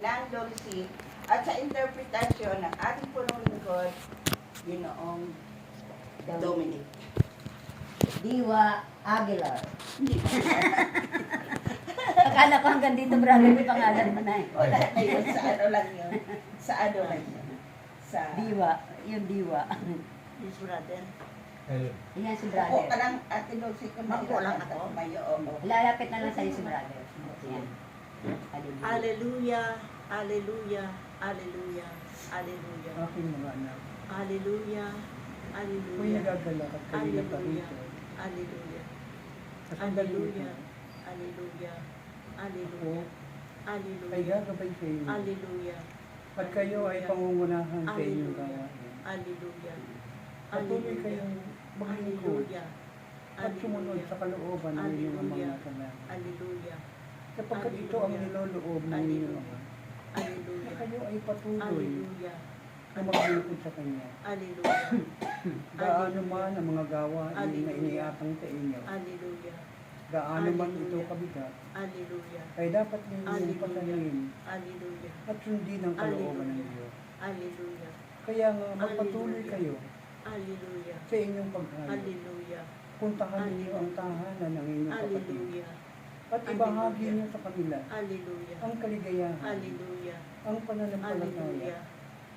ng Dulce at sa interpretasyon ng ating punong lingkod, Ginoong Dominic. Diwa Aguilar. Hindi ba? Akala ko hanggang dito, brother, may pangalan mo na eh. Wala na yun. Sa ano lang yun. Sa ano lang yun. Sa... Diwa, yung diwa. Yes, brother. Yan si Ako brother. ka lang, Ate Dulce, kung Ako lang ako. Mayo, oo. Lalapit na lang sa'yo si brother. Yan. Hallelujah. Hallelujah, hallelujah, hallelujah, hallelujah, Aking mga anak, hallelujah, kung hallelujah, nagagalak at kanina pa rito, hallelujah, sa sandali hallelujah, ito, hallelujah, ako hallelujah, ay hallelujah, gagabay sa inyo. hallelujah, At kayo ay pangungunahan sa inyong gawain. hallelujah, Patuloy kayong maglingkod hallelujah, at sumunod sa kalooban ng inyong amang nasa langit. hallelujah, Sapagkat ito ang niloloob ng inyong ama, na hallelujah, kayo ay patuloy hallelujah, na maglingkod sa Kanya. hallelujah, Gaano man ang mga gawain na Hallelujah. iniatang sa inyo, hallelujah, gaano man ito Hallelujah. kabigat, hallelujah, ay dapat ninyong Hallelujah. pasanin hallelujah, at sundin ang kalooban ng Diyos. hallelujah, Kaya nga magpatuloy Hallelujah. kayo hallelujah, sa inyong paghayo. hallelujah, Puntahan ninyo ang tahanan ng inyong kapatid. hallelujah, At ibahagi niyo sa kanila hallelujah, ang kaligayahan, hallelujah, ang pananampalataya, hallelujah,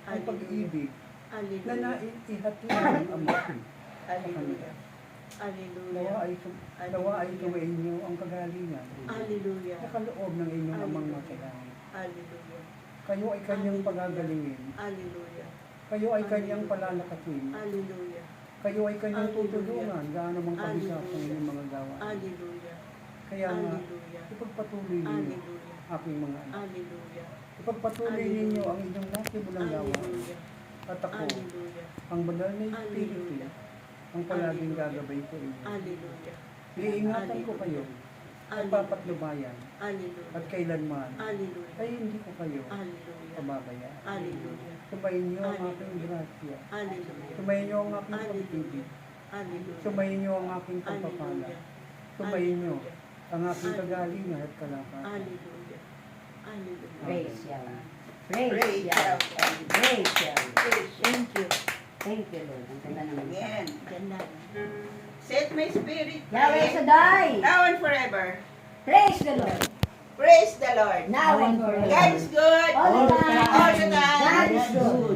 ang pag-ibig na hallelujah, naihatid ng Ama sa kanila. hallelujah, Nawa hallelujah, ay, nawa ay tumainyo ang kagalingan hallelujah, sa kaloob ng inyong amang nasa langit. hallelujah, Kayo ay kanyang pagagalingin. hallelujah, Kayo ay kanyang palalakasin. hallelujah, Kayo ay kanyang Hallelujah. tutulungan gaano mang kabisa sa inyong mga gawain. hallelujah, Kaya nga, hallelujah, ipagpatuloy ninyo hallelujah, aking mga anak. hallelujah, Ipagpatuloy ninyo ang inyong nasimulang gawain. hallelujah, At ako, hallelujah, ang banal na Espiritu, Hallelujah. ang palaging Hallelujah. gagabay sa inyo. hallelujah, Iingatan ko kayo at papatnubayan hallelujah, at kailanman hallelujah, ay hindi ko kayo hallelujah, pababayaan. hallelujah, Sumayin niyo ang aking grasya. hallelujah, Sumayin niyo ang aking pag-ibig. hallelujah, Sumayin niyo ang aking pagpapala. Sumayin niyo ang aking kagalingan at kalakasan. hallelujah, hallelujah, Praise Yahweh. Praise Praise Yahweh. Yahweh. Praise Yahweh. thank you, Thank you, Lord. Ang ganda naman. Amen. ganda, Set my spirit Yahweh free, Shaddai. now and forever. Praise the Lord. Praise the Lord. Now and forever. God is good. All the time. All the time. God is good.